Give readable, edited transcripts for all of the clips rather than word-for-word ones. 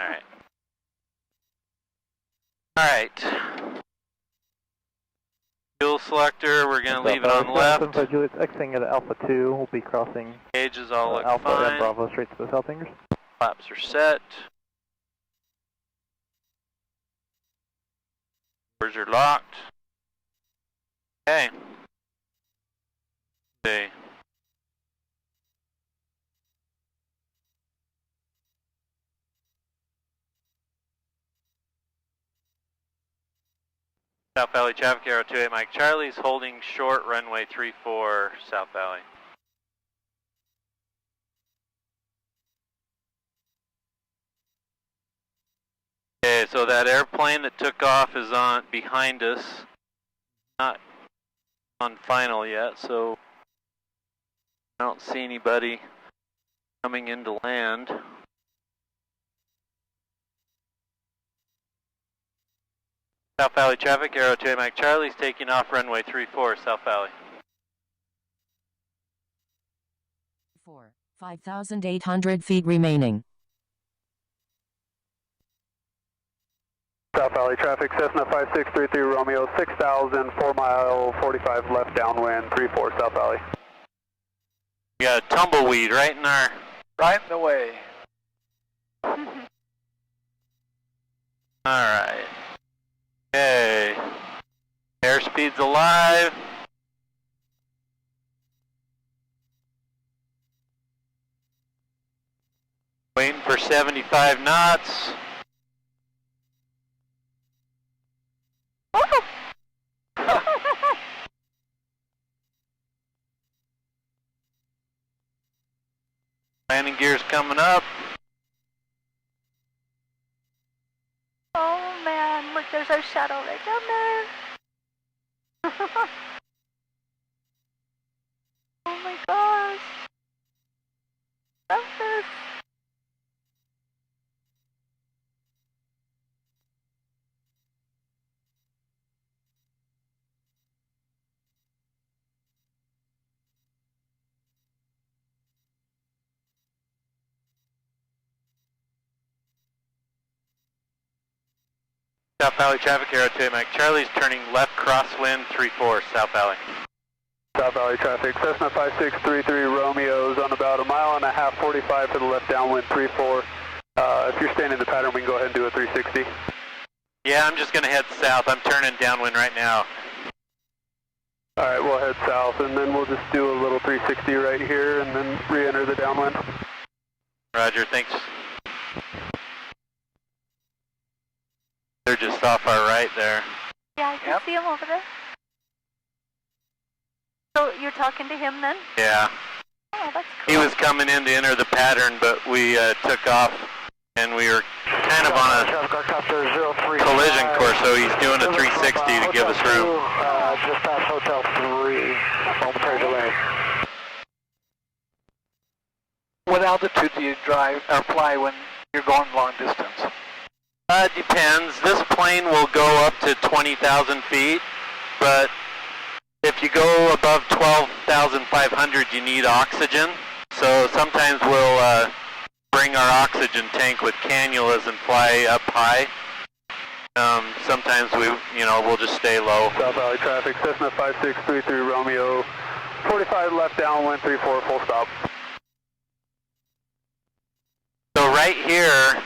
Alright. Alright. Fuel selector, we're going to leave it on left. Juliet's exiting at Alpha 2, we'll be crossing Gauges all look Alpha fine. and Bravo straight to the south fingers. Flaps are set. Doors are locked. Okay. See. South Valley traffic, Arrow 28 Mike Charlie's holding short runway 34 South Valley. Okay, so that airplane that took off is on behind us. Not on final yet, so I don't see anybody coming into land. South Valley traffic, Arrow 28 Mike Charlie's taking off runway 34 South Valley. 5,800 feet remaining. South Valley traffic, Cessna 5633 Romeo, 6,000, 4 mile, 45 left downwind, 34 South Valley. We got a tumbleweed right in our... Right in the way. Alright. Okay. Airspeed's alive. Waiting for 75 knots. Landing gear's coming up. Oh man, look, there's our shuttle right down there. Oh my gosh. Love this. South Valley traffic, Arrow 28 Mike Charlie's turning left crosswind 34 South Valley. South Valley traffic, Cessna 5633 Romeo's on about 1.5 miles, 45 for the left downwind 34. If you're staying in the pattern, we can go ahead and do a 360. Yeah, I'm just going to head south. I'm turning downwind right now. Alright, we'll head south and then we'll just do a little 360 right here and then re-enter the downwind. Roger, thanks. They're just off our right there. Yeah, I can see him over there. So you're talking to him then? Yeah. Oh, that's cool. He was coming in to enter the pattern, but we took off and we were kind of on a collision course, so he's doing a 360 to give us room. Just past Hotel 3, momentary delay. What altitude do you drive or fly when you're going long distance? It depends. This plane will go up to 20,000 feet, but if you go above 12,500, you need oxygen. So sometimes we'll bring our oxygen tank with cannulas and fly up high. Sometimes we'll just stay low. South Valley traffic, Cessna 5633 Romeo, 45 left downwind 34 full stop. So right here,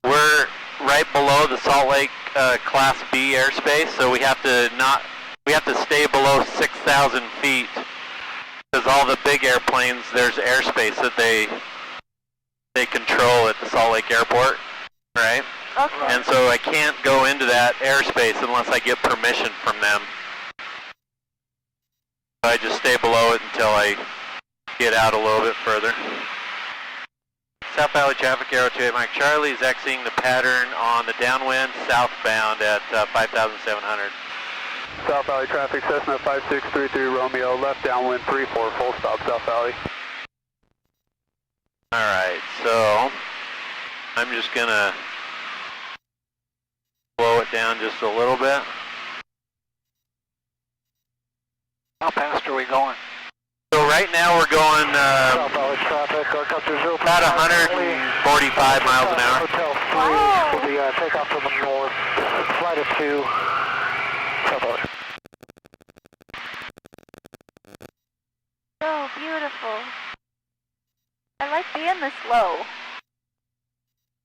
we're right below the Salt Lake Class B airspace, so we have to stay below 6,000 feet because all the big airplanes, there's airspace that they control at the Salt Lake Airport, right? Okay. And so I can't go into that airspace unless I get permission from them. So I just stay below it until I get out a little bit further. South Valley traffic, Arrow 28 Mike Charlie is exiting the pattern on the downwind southbound at 5,700. South Valley traffic, Cessna 5633 Romeo, left downwind 34 full stop South Valley. Alright, so I'm just going to slow it down just a little bit. How fast are we going? So right now we're going South Valley traffic, about 145 miles an hour. Hotel 3, take off to the north, flight of 2, South. So beautiful. I like being this low.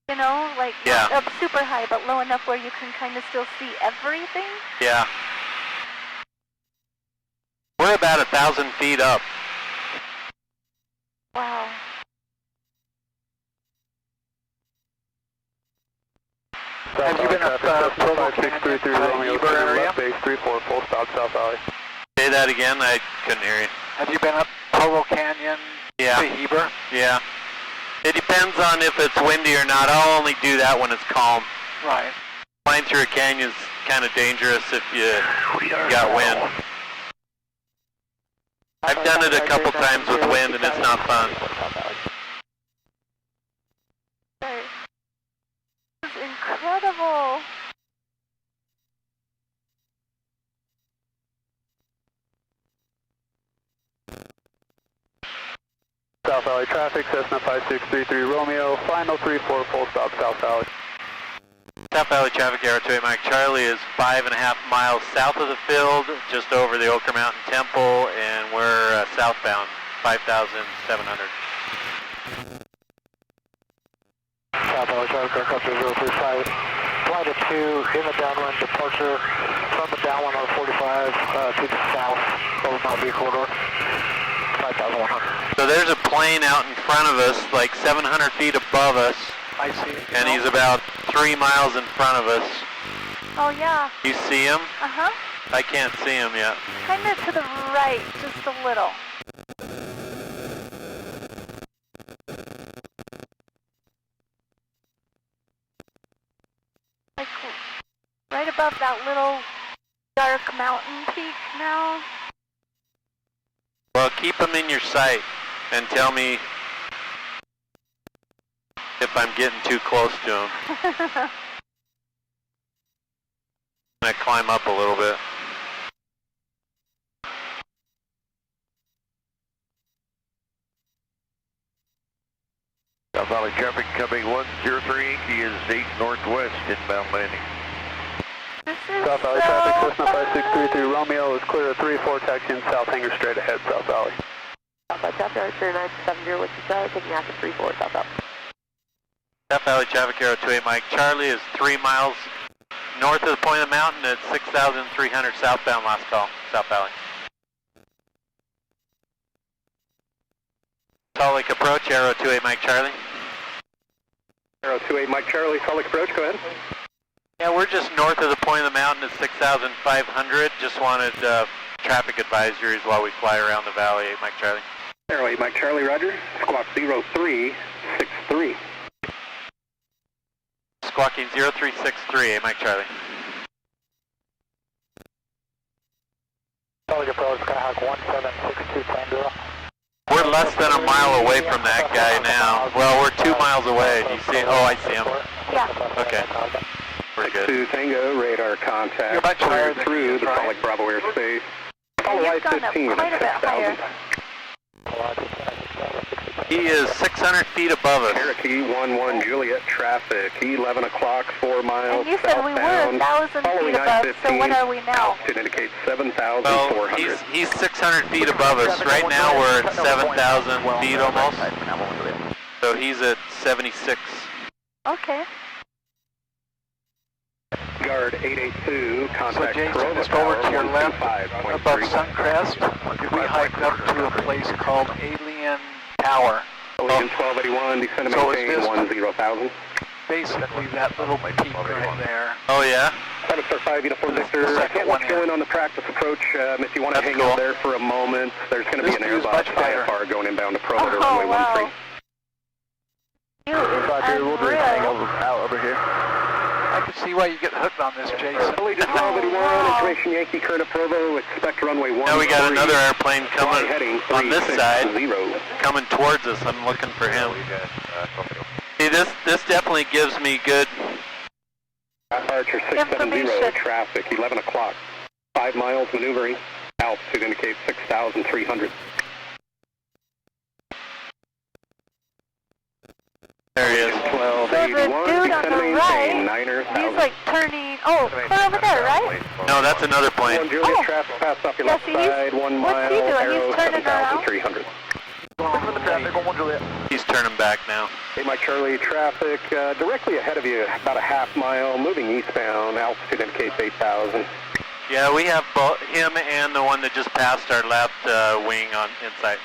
You know, like Yeah. not up super high, but low enough where you can kind of still see everything. Yeah. We're about 1,000 feet up. Wow. Have you been up Provo Canyon, 5633 Romeo, Heber area? left base 34, full stop, South Valley. Say that again, I couldn't hear you. Have you been up Provo Canyon Yeah. to Heber? Yeah. It depends on if it's windy or not. I'll only do that when it's calm. Right. Flying through a canyon's kind of dangerous if you got wind. I've done it a couple times with wind and it's not fun. This is incredible. South Valley traffic, Cessna 5633 Romeo, final 34, full stop, South Valley. South Valley traffic, Arrow 28 Mike Charlie is 5.5 miles south of the field, just over the Ochre Mountain Temple, and we're southbound, 5,700. South Valley traffic, aircraft 035, flight of 2, in the downwind departure from the downwind on 45 to the south over Mount View corridor, 5,100. So there's a plane out in front of us, like 700 feet above us, I see. and he's about 3 miles in front of us. Oh yeah. You see him? Uh-huh. I can't see him yet. Kind of to the right, just a little. Like right above that little dark mountain peak now. Well, keep him in your sight and tell me if I'm getting too close to him. I'm going to climb up a little bit. South Valley traffic coming 103 Yankee is 8 northwest inbound landing. This is South Valley so traffic, Cessna fun. 5633 Romeo is clear of 34, taxi in south hangar straight ahead, South Valley. South Valley traffic, Archer 970, Wichita, taking after 34, South Valley. South Valley traffic, Arrow 28 Mike Charlie is 3 miles north of the point of the mountain at 6,300 southbound, last call, South Valley. Salt Lake approach, Arrow 28 Mike Charlie. Arrow 28 Mike Charlie, Salt Lake approach, go ahead. Yeah, we're just north of the point of the mountain at 6,500. Just wanted traffic advisories while we fly around the valley, 8 Mike Charlie. Arrow 8 Mike Charlie, roger. Squawk 0363. Squawking 0363, 8 Mike Charlie. Salt Lake approach, Skyhawk 1762 Tango. We're less than a mile away from that guy now. Well, we're 2 miles away. Do you see? Oh, I see him. Yeah. Okay. Pretty good. 2 Tango, radar contact. You're much higher than through he is, the right? Salt Lake Bravo airspace. Yeah, you've gone up quite a bit higher. He is 600 feet above us. Cherokee 11 Juliet traffic, 11 o'clock, 4 miles And you said we were 1,000 feet above, so what are we now? It indicates Well, 7,400. he's 600 feet above us. Right now we're at 7,000 feet almost. So he's at 76. Okay. Guard 882, So contact Jason, Corona just over Tower to your left, 125.3. above Suncrest, we hiked up to a place called Alien Tower. Allegiant 1281, descend to So is maintain this- 10,000. Basically that little peak right there. Oh yeah? 7 Star 5, Uniform The Victor. I second can't one let you go here. in on the practice approach. If you want to That's hang cool. out there for a moment, there's going to be This an view is Airbus much higher. IFR going inbound to Provo to Oh, runway wow. 13. You is unreal. out over here. I can see why you get hooked on this, Jason. Allegiant 1281, wow. information Yankee current at Provo, expect runway 13. Now we got another airplane coming heading on this side, 360. coming towards us. I'm looking for him. See, this definitely gives me good. Archer 670, Information. traffic, 11 o'clock. 5 miles maneuvering. Altitude indicates 6,300. There he is. 1281, So the dude on descend the maintain, right- Niner He's like turning. Oh, clear over there, right? No, that's another plane. 1 Juliet, traffic pass off your left see, he's- side, 1 mile, what's he doing? arrow He's turning around? 7,300. Look at the traffic, 1 Juliet. He's turning back now. Hey, Mike Charlie, traffic directly ahead of you, about a half mile, moving eastbound, altitude indicates 8,000. Yeah, we have both him and the one that just passed our left wing on insight.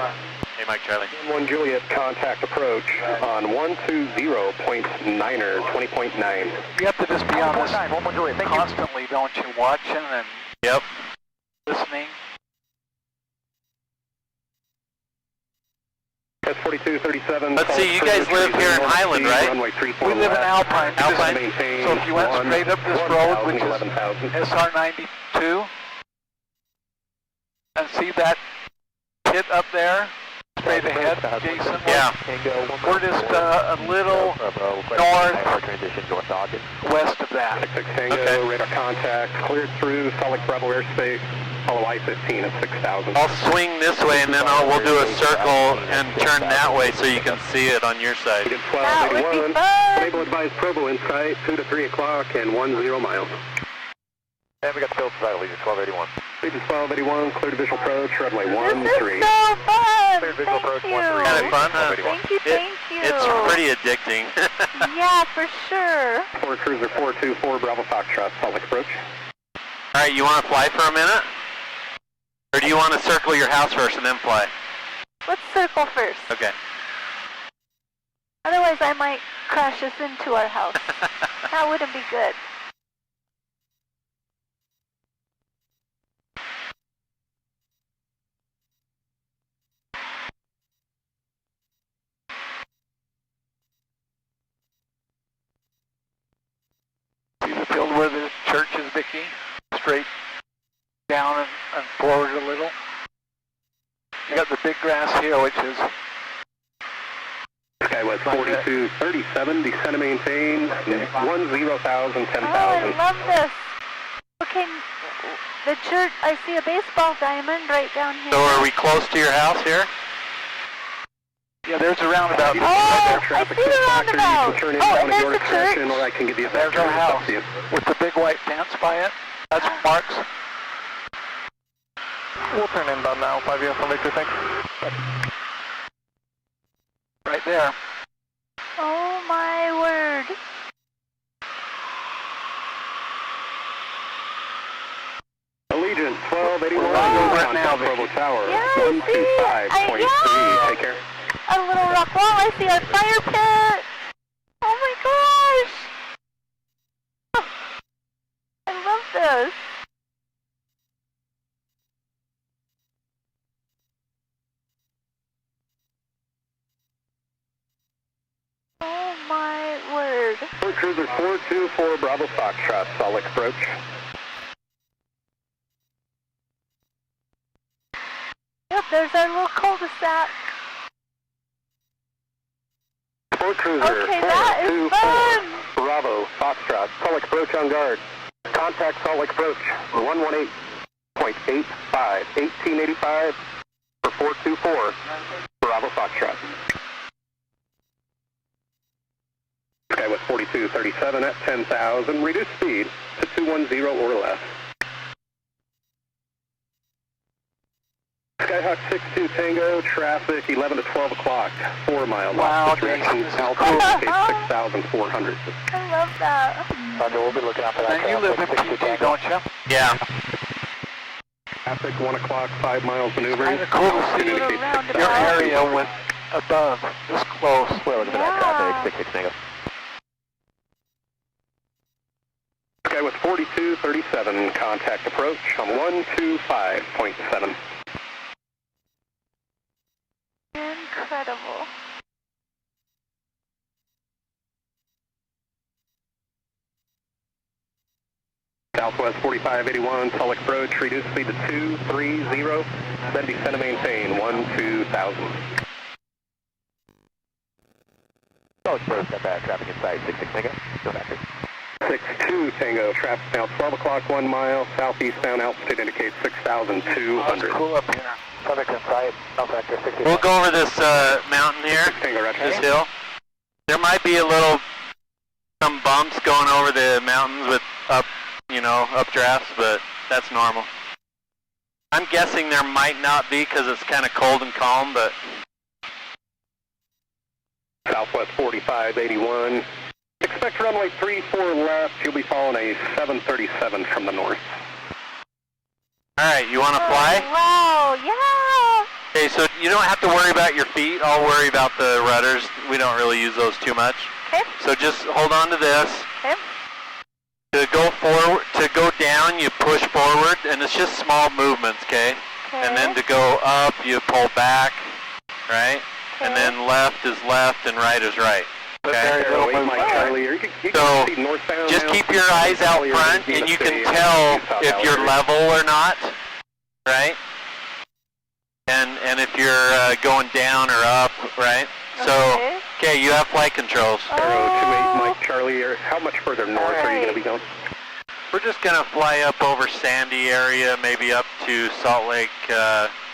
Hey, Mike Charlie. 1 Juliet, contact approach on 120.9er, 20.9. You have to just be on this constantly, don't you? Watching and Yep. listening. That's 4237. Let's see, you guys live here in Highland, right? Runway 34 We live in left. Alpine. Alpine? Maintain So if you went straight up this road, which is 11,000. SR92, and see that pit up there, straight ahead, Jason? Yeah. We're just a little west of that. 66 Tango, Okay. radar contact, cleared through Salt Lake Bravo airspace, follow I-15 at 6,000. I'll swing this way and then we'll do a circle and turn that way so you can see it on your side. Agent That would be 1281, fun. enable advised Provo insight, 2 to 3 o'clock and 10 miles. And we got the field side, Legion 1281. Agent 1281, clear to visual approach, runway This 13. is so fun. Clear visual approach, Thank you. 13. Kind of fun, huh? Thank you, thank you. It's pretty addicting. Yeah, for sure. Ford Cruiser 424, Bravo Foxtrot, Salt Lake approach. All right, you want to fly for a minute? Or do you want to circle your house first and then fly? Let's circle first. Okay. Otherwise, I might crash us into our house. That wouldn't be good. See the field where the church is, Vicky? Straight down and forward a little. You got the big grass here, which is Skywest 4237, descend and maintain, 10,000, 10,000. Oh, I love this. Okay, the church, I see a baseball diamond right down here. So are we close to your house here? yeah. There's a roundabout. Oh, I see the roundabout. You can turn Oh, inbound and there's your the church. direction, or I can give you a There's vector. our It's up house to you. with the big white fence by it. That's Mark's. We'll turn inbound now. 5 US on Victor, thanks. Right there. Oh my word. Allegiant 1281, over it now, contact Provo Tower, Yeah, I see it. 125.3, take care. A little rock wall. I see our fire pit. Oh my gosh. I love this. Oh my word. Ford Cruiser 424, Bravo Foxtrot, Salt Lake approach. Yep, there's our little cul-de-sac. Ford Cruiser Okay, that is 424, Bravo Foxtrot, Salt Lake approach on guard. Contact Salt Lake approach, 118.85, 1885 for 424, Bravo Foxtrot. Skywest 4237 at 10,000, reduce speed to 210 or less. Skyhawk 62 Tango, traffic 11 to 12 o'clock, 4 mile Wow, opposite direction, this is altitude cool. 6,400. I love that. Roger, we'll be looking out for that. And you live in PG, don't you? Yeah. Traffic 1 o'clock, 5 miles maneuver. Kind of cool to see Little roundabout. your area with above, this close. We're looking for that traffic, 66 Tango. Skywest 4237, contact approach on 125.7. Incredible. Southwest 4581, Salt Lake approach, reduce speed to 230, then descend and maintain 12,000. Salt Lake approach, got bad traffic inside, 66 Tango, go back here. 62 Tango, traffic now 12 o'clock, 1 mile, southeastbound altitude indicates 6,200. It's cool up here. Traffic inside, south vector 60. We'll go over this mountain here, Tango, roger. this hill. There might be some bumps bumps going over the mountains with updrafts, but that's normal. I'm guessing there might not be because it's kind of cold and calm, but... Southwest 4581. Expect runway 34 left. You'll be following a 737 from the north. Alright, you want to fly? Wow, yeah! Okay, so you don't have to worry about your feet. I'll worry about the rudders. We don't really use those too much. Okay. So just hold on to this. Okay. To go forward, to go down, you push forward, and it's just small movements, okay? And then to go up, you pull back, right? And then left is left and right is right. Okay? So just keep your eyes out front, and you can tell if you're level or not, right? And if you're going down or up, right? So, okay, you have flight controls. Arrow 28 Mike Charlie, how much further north are you going to be going? We're just going to fly up over Sandy area, maybe up to Salt Lake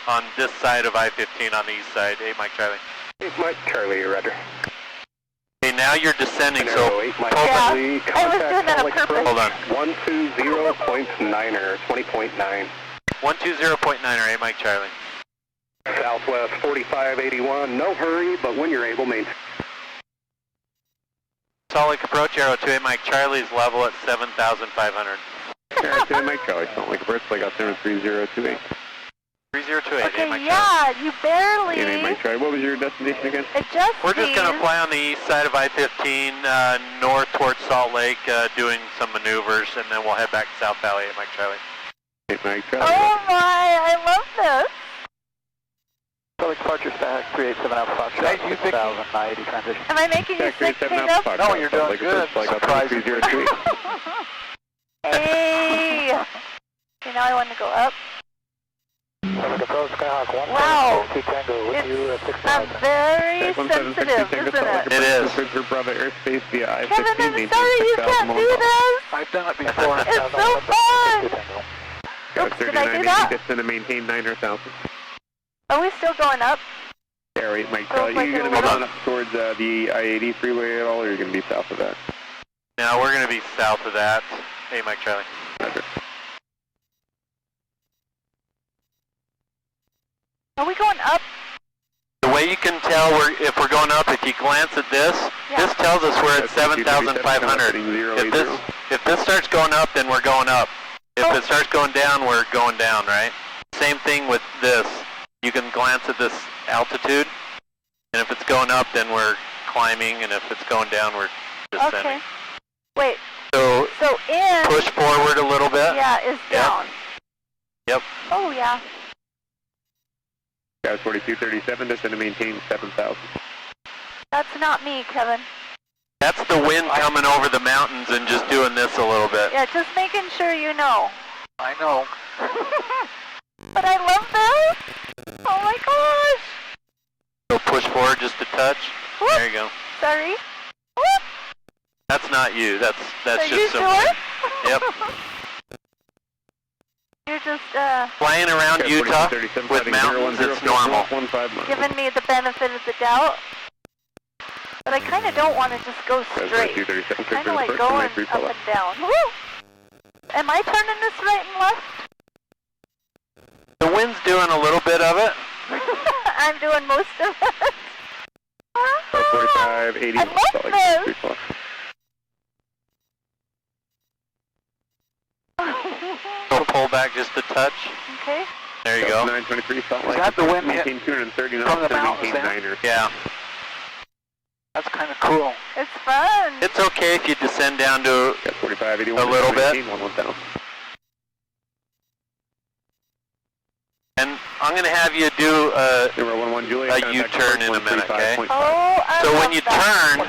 on this side of I-15 on the east side. 8 Mike Charlie. 8 Mike Charlie, roger. Okay, now you're descending, so Arrow 8 Mike Charlie, contact Salt Lake Approach. Hold on. 120.9er, 20.9. 120.9er, 8 Mike Charlie. Southwest 4581, no hurry, but when you're able, maintain. Salt Lake Approach, Arrow 28 Mike Charlie is level at 7,500. Arrow 28 Mike Charlie, Salt Lake Approach, I got 3028. 3028, Okay, 8 Mike yeah, you barely. 8 Mike Charlie, what was your destination again? We're just going to fly on the east side of I-15, north towards Salt Lake, doing some maneuvers, and then we'll head back to South Valley, 8 Mike Charlie. 8 Mike Charlie. Oh my, I love this. Public departure stack 387 Alpha Fox. Thank you, Vicky. 1080 transition. Am I making you sick, Caleb? No, you're doing good. Surprising. Hey! Okay, now I want to go up. Public approach, Skyhawk 1. Wow. 2 Tango with you at 6,000. Very sensitive, isn't it? It is. Bravo airspace via I-15. Kevin, I'm sorry you can't do this. I've done it before. It's so fun. Oops, did I do that? Descend to maintain 9,000. Are we still going up? Yeah, 8 Mike Charlie, are you going to be going up towards the I-80 freeway at all, or are you going to be south of that? No, we're going to be south of that, 8 Mike Charlie. Roger. Are we going up? The way you can tell if we're going up, if you glance at this, this tells us we're at 7,500. If this starts going up, then we're going up. If it starts going down, we're going down, right? Same thing with this. You can glance at this altitude, and if it's going up, then we're climbing, and if it's going down, we're descending. Okay. Wait. So in. push forward a little bit. Yeah, is down. Yep. Oh, yeah. Guys, 4237, descend to maintain 7,000. That's not me, Kevin. That's the wind coming over the mountains and just doing this a little bit. Yeah, just making sure you know. I know. But I love this. Oh my gosh. So push forward just a touch. Whoop. There you go. Sorry. Whoop. That's not you. That's Are just you someone. sure? Yep. You're just Flying around Utah with mountains, it's normal. giving me the benefit of the doubt. But I kind of don't want to just go straight. I kind of like going up and down. Woo! Am I turning this right and left? The wind's doing a little bit of it. I'm doing most of it. 4580. I love this. So pull back just a touch. Okay. There you go. 923 Salt Lake. Is that the wind maintain 230 knots from the to mountains maintain down? 9er. Yeah. That's kind of cool. It's fun. It's okay if you descend down to 4581. a little bit. 110. And I'm going to have you do a Juliet, U-turn in a minute, okay? Oh, I So when love you that. turn,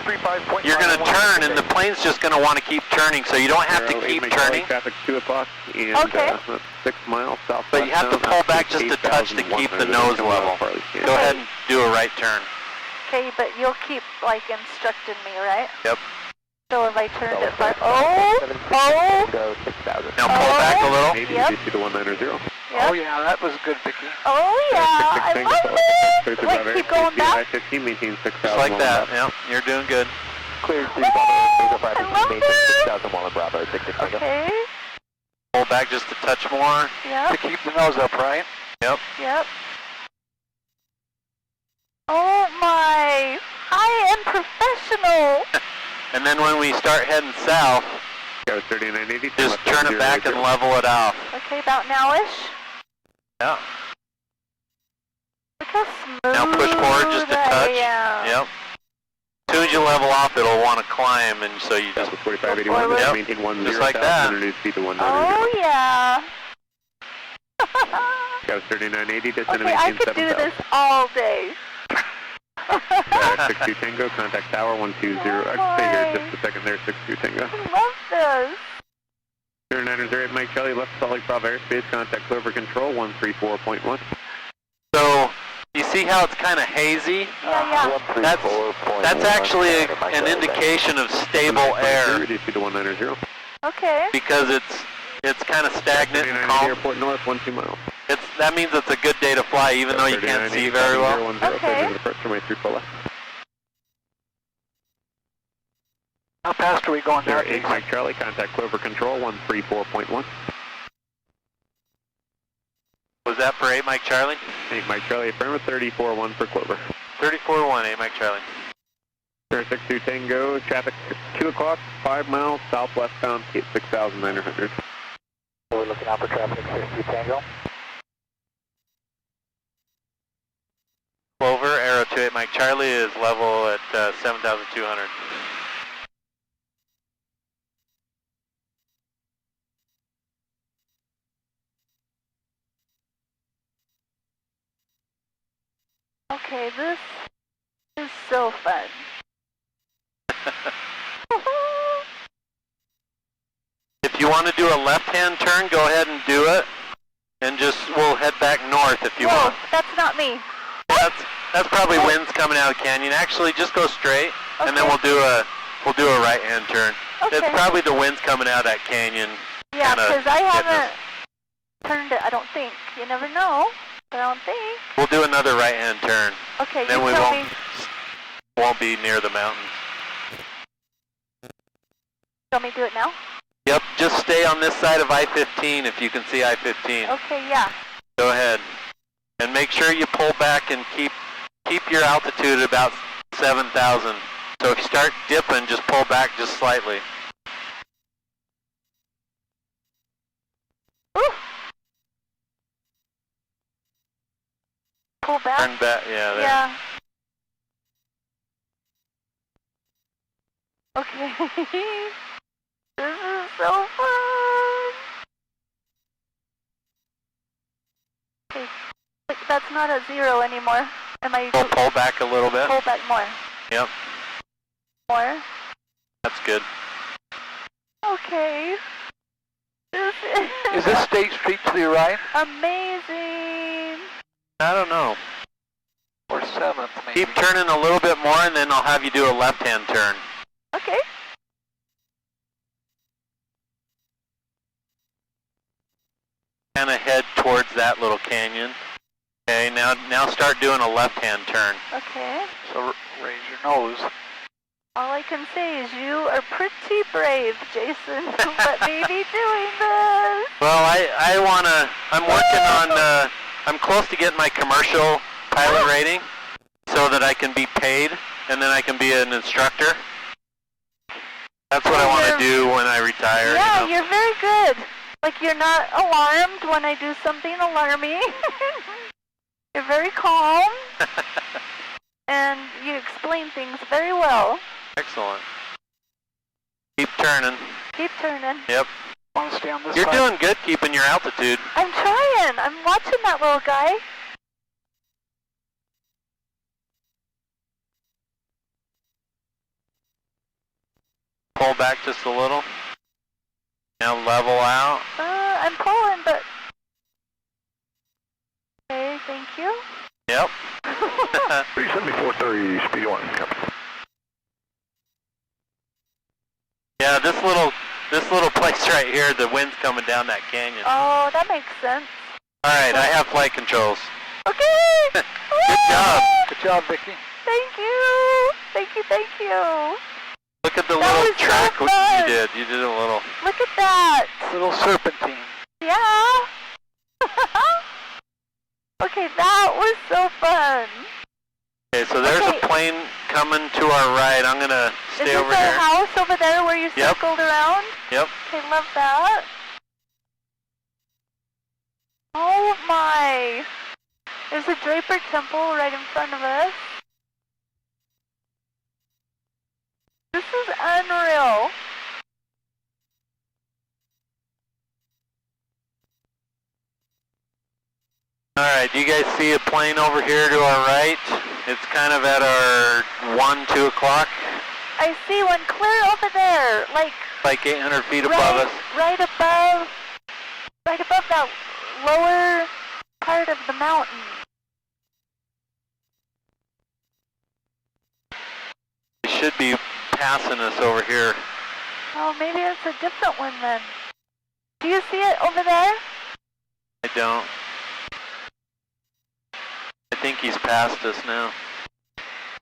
you're going to turn, and the plane's just going to want to keep turning, so you don't have to keep turning. Traffic 2 o'clock and Okay. 6 miles south. But you have to pull back just a touch to keep the nose level. Go ahead and do a right turn. Okay, but you'll keep, like, instructing me, right? Yep. So if I turned it back... Go Oh! 6,000. Now pull back a little. Maybe Yep. you get to the 190. Yep. Oh yeah, that was good, Vicky. Oh, yeah! I love it! Wait, keep going back? I-15 maintains 6,000. Just like that. Yep, you're doing good. Clear Oh, I love this! Okay. Pull back just a touch more. Yep. To keep the nose up, right? Yep. Yep. Oh my! I am professional! And then when we start heading south, Go 3980. just turn it back and level it off. Okay, about now-ish. Yeah. Look how smooth Now push forward just a touch. I am. Yep. As soon as you level off, it'll want to climb, and so you just 4581. Yep. Maintain 10. Just like that. Underneath speed to 19. Oh yeah. Go 3980. Descend Okay, I could do this all day. 62 Tango. Contact tower 120. Oh Stay here my. just a second there. 62 Tango. I love this. 0908 Mike Charlie. Left Salt Lake Bravo airspace. Contact Clover Control 134.1. So you see how it's kind of hazy? Yeah. That's actually an indication of stable air Reduce speed to 190. Okay. because it's kind of stagnant and 3980 calm. Airport North 12 miles. That means it's a good day to fly, even though you can't see very well. Okay. The first runway 34 left. How fast are we going now, 08 Jason? Mike Charlie. Contact Clover Control 134.1. Was that for 8 Mike Charlie? 8 Mike Charlie. Affirmative 34.1 for Clover. 34-1, 8 Mike Charlie. 62 Tango. Traffic 2 o'clock. 5 miles southwestbound. 6,900. We're looking out for traffic 60 Tango. Clover, Arrow 28 Mike Charlie is level at 7,200. Okay, this is so fun. If you want to do a left-hand turn, go ahead and do it. And we'll head back north if you Whoa, want. that's not me. That's probably winds coming out of the canyon. Actually, just go straight, and then Okay. we'll do a right-hand turn. Okay. It's probably the winds coming out of that canyon. Yeah, kinda because I hitting haven't us. turned it, I don't think. You never know. I don't think. We'll do another right-hand turn. Okay, Then you we tell won't be near the mountains. me to do it now? Yep, just stay on this side of I-15 if you can see I-15. Okay, yeah. Go ahead. And make sure you pull back and keep your altitude at about 7,000. So if you start dipping, just pull back just slightly. Ooh. Pull back? Turn back, yeah, there. Yeah. Okay. This is so fun. Okay. Wait, that's not a 0 anymore. Am I We'll pull back a little bit. pull back more? Yep, More? that's good. Okay. This Is this State Street to the right? amazing. I don't know. Or 7th, maybe? Keep turning a little bit more, and then I'll have you do a left-hand turn. Okay. Kind of head towards that little canyon. Okay, now start doing a left-hand turn. Okay. So raise your nose. All I can say is you are pretty brave, Jason. Let me be doing this. Well, I'm working on, I'm close to getting my commercial pilot rating so that I can be paid and then I can be an instructor. That's what I want to do when I retire. Yeah, you know? you're very good. Like, you're not alarmed when I do something alarming. You're very calm, and you explain things very well. Excellent. Keep turning. Keep turning. Yep. Want to stay on this You're side? doing good keeping your altitude. I'm trying. I'm watching that little guy. Pull back just a little. Now level out. I'm pulling, but... Okay, thank you. Yep. 374.30, speed 1. Yeah, this little place right here, the wind's coming down that canyon. Oh, that makes sense. Alright, I have flight controls. Okay! Good job. Good job, Vicky. Thank you! Thank you, thank you! Look at the That little was so track fun. you did. You did a little. Look that. Little serpentine. Yeah. Okay, that was so fun. Okay, so there's Okay. a plane coming to our right. I'm gonna Is stay this over our here. house over there where you Yep. circled around? Yep. Okay, love that. Oh my. There's a Draper Temple right in front of us. This is unreal. Alright, do you guys see a plane over here to our right? It's kind of at our 1, 2 o'clock, I see one clear over there, like 800 feet above us. right above that lower part of the mountain. It should be passing us over here. Oh, maybe it's a different one then. Do you see it over there? I don't. I think he's past us now.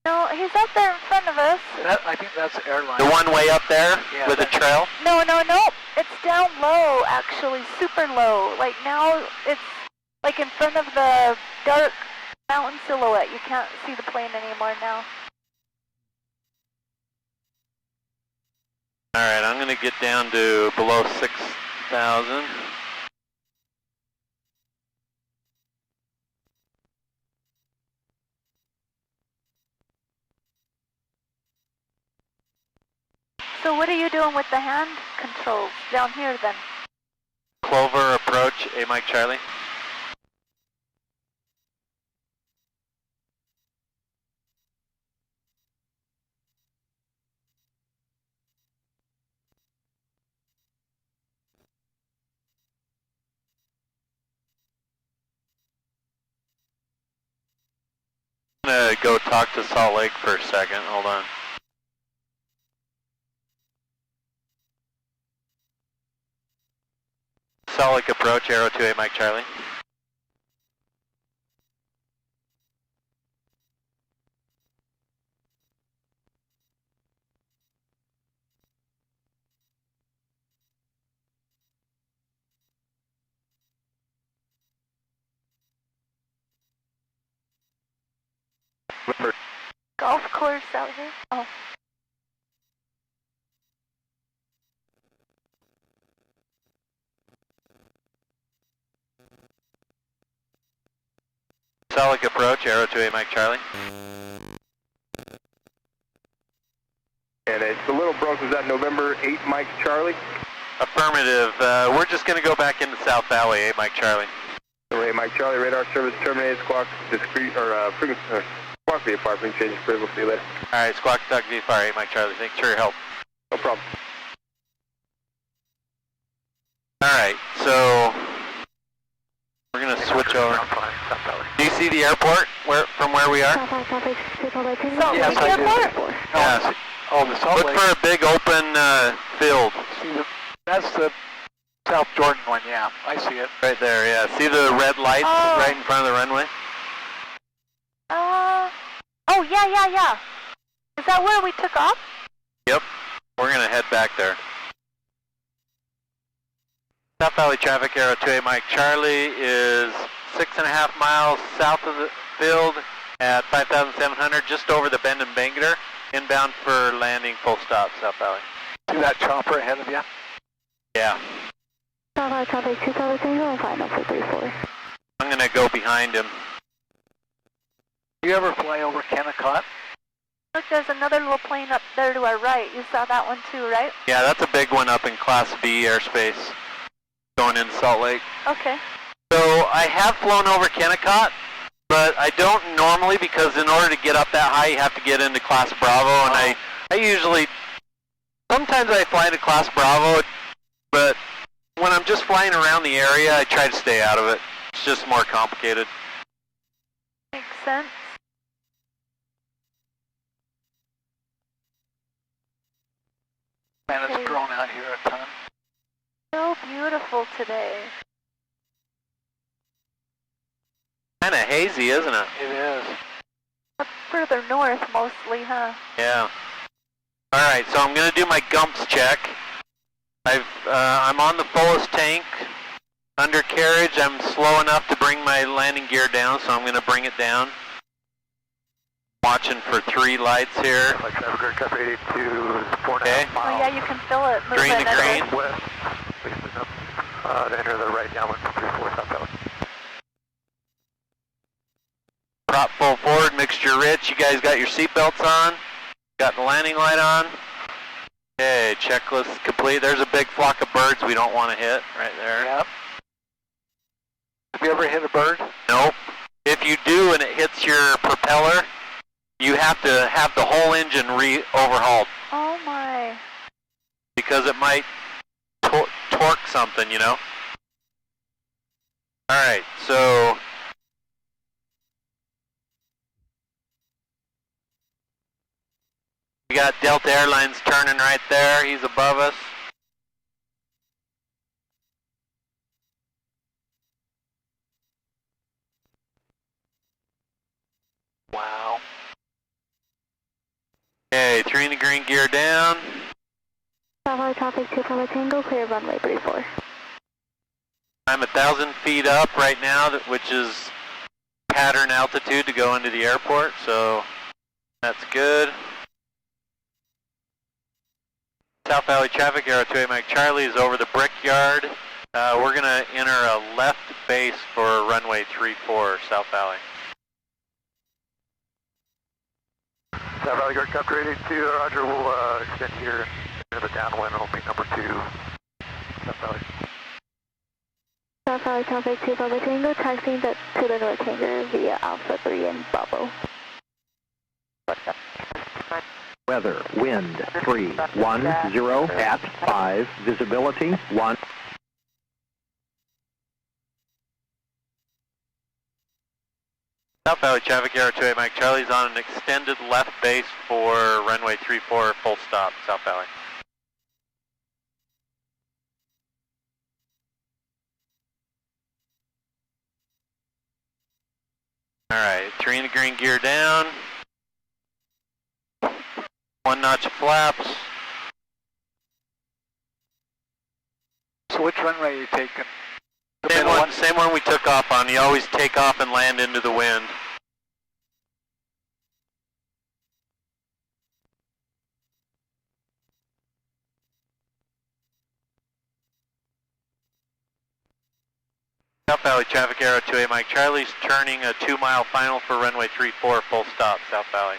No, he's up there in front of us. I think that's airline. The one way up there Yeah, with the trail? No. It's down low, actually, super low. Like now, it's like in front of the dark mountain silhouette. You can't see the plane anymore now. Alright, I'm gonna get down to below 6,000. So what are you doing with the hand controls down here then? Clover approach, A Mike Charlie. I'm gonna go talk to Salt Lake for a second, hold on. Salt Lake approach, arrow 28 Mike Charlie. Golf course out here? Oh. Salt Lake approach, arrow 28 Mike Charlie. And it's the Little Brook, is that November 8 Mike Charlie? Affirmative, we're just gonna go back into South Valley, A Mike Charlie. Hey Mike Charlie, radar service terminated, squawk discrete, or frequency, squawk VFR, please change the we'll see you later. Alright, Squawk Duck VFR, A Mike Charlie, thanks for your help. No problem. Alright, so we're gonna switch over. Do you see the airport from where we are? Salt Yes, Lake I do. Airport? Yes. Oh, the Salt Look Lake. for a big open field. See that's the South Jordan one, yeah. I see it. Right there, yeah. See the red lights Oh. right in front of the runway? Oh, yeah. Is that where we took off? Yep. We're gonna head back there. South Valley traffic, arrow 28 Mike Charlie is 6.5 miles south of the field at 5,700, just over the bend and Bangor, inbound for landing, full stop, South Valley. See that chopper ahead of you? Yeah. South Valley traffic 2,000, final for 34. I'm gonna go behind him. Do you ever fly over Kennecott? Look, there's another little plane up there to our right. You saw that one too, right? Yeah, that's a big one up in Class B airspace, going into Salt Lake. Okay. So I have flown over Kennecott, but I don't normally, because in order to get up that high, you have to get into Class Bravo, and I usually, sometimes I fly into Class Bravo, but when I'm just flying around the area, I try to stay out of it. It's just more complicated. Makes sense. Man, it's Okay. grown out here a ton. So beautiful today. Kind of hazy, isn't it? It is. Up further north mostly, huh? Yeah. Alright, so I'm going to do my GUMPS check. I'm on the fullest tank. Undercarriage, I'm slow enough to bring my landing gear down, so I'm going to bring it down. Watching for 3 lights here. Like traffic cut 82, 4.5 Okay. Oh miles. yeah, you can feel it moving. Green to green. West, facing up, to enter the right downwind for 34 South Valley. Prop full forward, mixture rich. You guys got your seatbelts on? Got the landing light on? Okay, checklist complete. There's a big flock of birds we don't want to hit right there. Yep. Have you ever hit a bird? Nope. If you do and it hits your propeller, you have to have the whole engine overhauled Oh my. because it might torque something, you know? Alright, so we got Delta Airlines turning right there. He's above us. Wow. Okay, 3 in the green, gear down. Bravo traffic 2 Papa Tango, clear runway 34. I'm 1,000 feet up right now, which is pattern altitude to go into the airport, so that's good. South Valley traffic, Aero 28 Mike Charlie is over the Brickyard. We're going to enter a left base for runway 34, South Valley. South Valley Guard Copter 882, Roger, we'll extend here into the downwind, opening number 2, South Valley. South Valley traffic 2 Papa Tango, taxiing to the north hangar via Alpha 3 and Bravo. Weather, wind 310 at 5, visibility 1. South Valley traffic, Aero 28 Mike Charlie's on an extended left base for runway 34, full stop, South Valley. Alright, 3 in the green, gear down. 1 notch of flaps. So which runway are you taking? Same one we took off on. You always take off and land into the wind. South Valley traffic, Aero 28 Mike Charlie's turning a 2-mile final for runway 34, full stop, South Valley.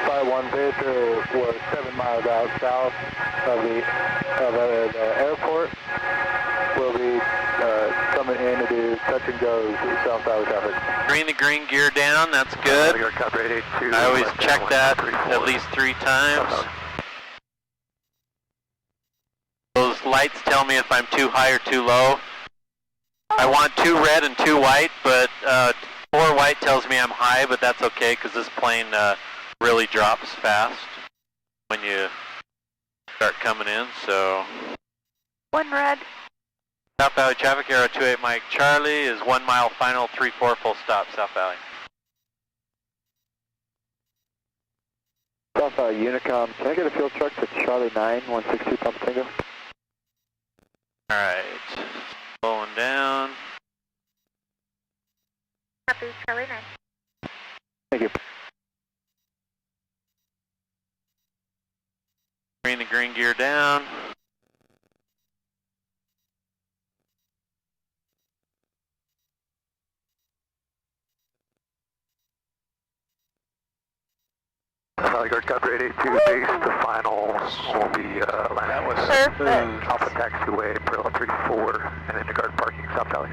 Flight 1 Victor was 7 miles out south of the airport. We'll be coming in to do touch and goes South Valley traffic. Green to green, gear down, that's good. I always check that at least 3 times. Those lights tell me if I'm too high or too low. I want 2 red and 2 white, but 4 white tells me I'm high, but that's okay because this plane really drops fast when you start coming in, so. 1 red. South Valley traffic, Aero 28 Mike Charlie is 1 mile final, 34 full stop, South Valley. South Valley Unicom, can I get a field truck to Charlie 9, 162 Papa Tango? Alright, slowing down. Copy, Charlie 9. Thank you. Green to green, gear down. Valley Guard Copter 882 base, the final will be landing Perfect. Alpha Taxiway, Parallel 34, and into guard parking, South Valley.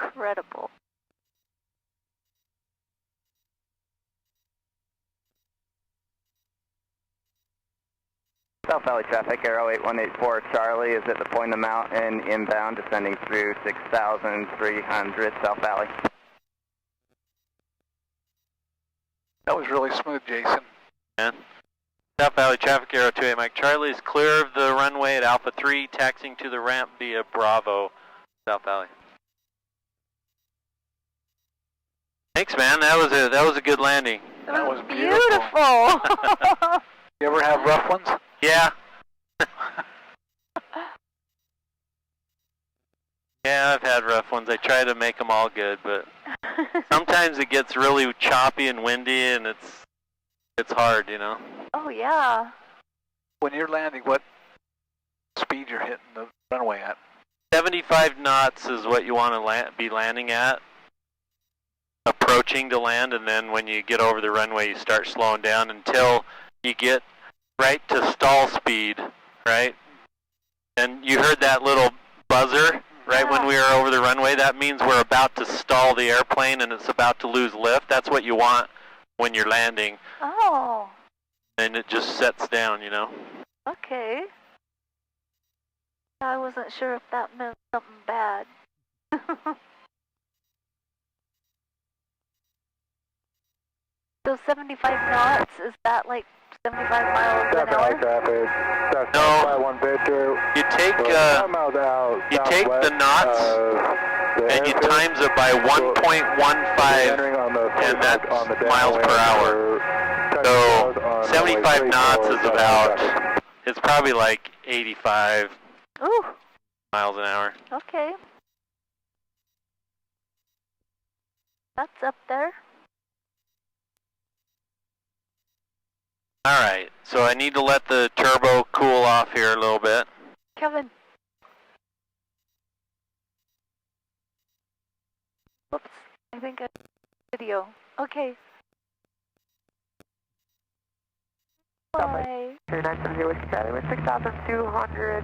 Incredible. South Valley traffic, Aero 8184 Charlie is at the point of mountain, inbound, descending through 6,300 South Valley. That was really smooth, Jason. And South Valley traffic, Aero 28 Mike Charlie is clear of the runway at Alpha 3, taxiing to the ramp via Bravo, South Valley. Thanks, man. That was a good landing. That was beautiful. You ever have rough ones? Yeah. Yeah, I've had rough ones. I try to make them all good, but sometimes it gets really choppy and windy, and it's hard, you know. Oh yeah. When you're landing, what speed you're hitting the runway at? 75 knots is what you want to be landing at, approaching to land, and then when you get over the runway, you start slowing down until you get right to stall speed, right? And you heard that little buzzer right when we were over the runway. That means we're about to stall the airplane and it's about to lose lift. That's what you want when you're landing. Oh. And it just sets down, you know. Okay. I wasn't sure if that meant something bad. So 75 knots, is that like 75 miles an hour? Traffic. No. You take the knots and you times it by 1.15, and that's miles per hour. So 75 knots is about, it's probably like 85 miles an hour. Okay. That's up there. Alright, so I need to let the turbo cool off here a little bit. Kevin. Whoops, I think I video. Okay. Bye. 3970 Whiskey Charlie, we're 6,200.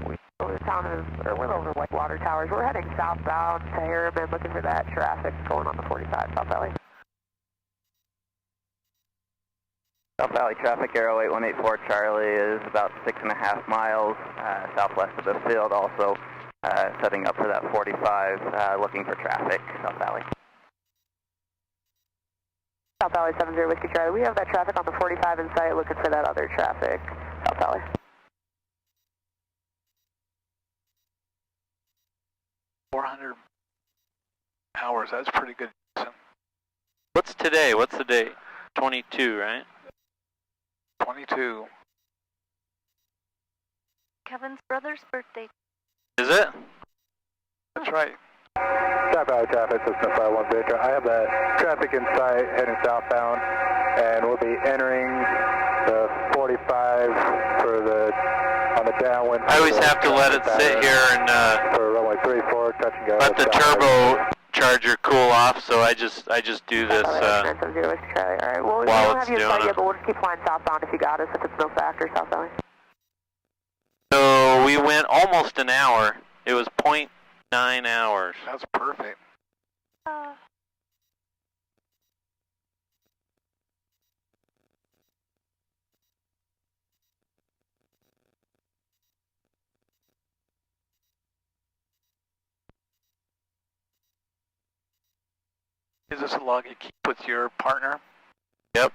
We over the town of, or we're over Whitewater Towers. We're heading southbound to Harriman, looking for that traffic going on the 45 South Valley. South Valley traffic, Aero 8184 Charlie is about 6.5 miles southwest of the field, also setting up for that 45, looking for traffic, South Valley. South Valley 70 Whiskey Charlie, we have that traffic on the 45 in sight, looking for that other traffic, South Valley. Hours, that's pretty good. What's today? What's the date? 22, right? 22. Kevin's brother's birthday. Is it? That's right. South Valley traffic, Cessna 51 Victor. I have that traffic in sight heading southbound, and we'll be entering the 45 on the downwind. I always have to let it sit here and for runway 34, touch and go. let the turbo charger cool off, so I just do this Alright, well, we while don't it's have you in doing sight it. yet, but we'll just keep flying southbound if you got us, if it's no factor, South Valley. So we went almost an hour. It was 0.9 hours. That's perfect. Is this a log you keep with your partner? Yep.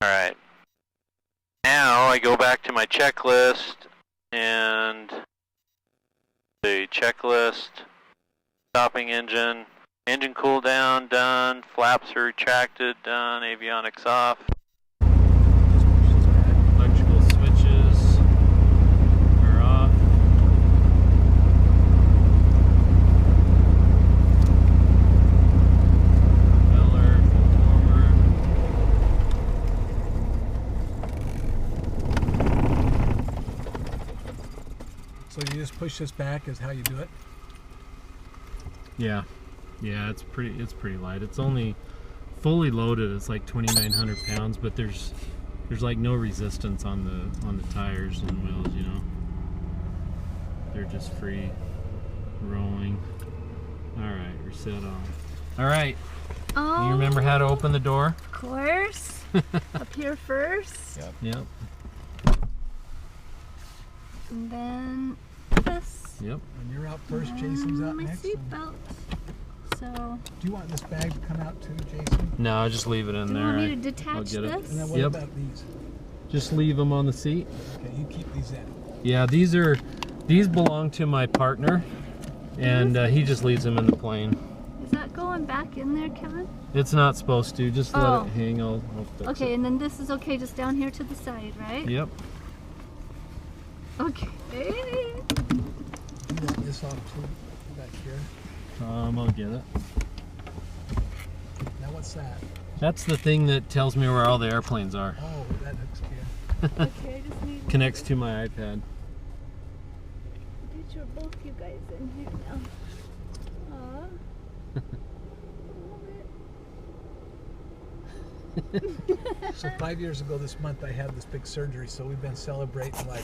Alright. Now I go back to my checklist and the checklist, stopping engine, engine cool down, done, flaps are retracted, done, avionics off. Electrical switches are off. Propeller, full forward. So you just push this back is how you do it? Yeah. Yeah, it's pretty light. It's only fully loaded, it's like 2,900 pounds, but there's like no resistance on the tires and wheels, you know. They're just free rolling. Alright, we're set on. Alright. Oh, You remember how to open the door? Of course. Up here first. Yep. And then this. Yep. When you're out first, Jason's out my next. seatbelt. So. Do you want this bag to come out too, Jason? No, just leave it in Do you there. want me to I'll detach get it. this? And then what Yep. about these? Just leave them on the seat. Okay, you keep these in. Yeah, these belong to my partner, and he just leaves them in the plane. Is that going back in there, Kevin? It's not supposed to. Just let Oh. it hang. I'll fix Okay, it. and then this is okay just down here to the side, right? Yep. Okay. Do you want this off too, back here? I'll get it. Now what's that? That's the thing that tells me where all the airplanes are. Oh, that hooks here. Okay, I just need Connects to my iPad. picture of both you guys in here now. So 5 years ago this month I had this big surgery, so we've been celebrating like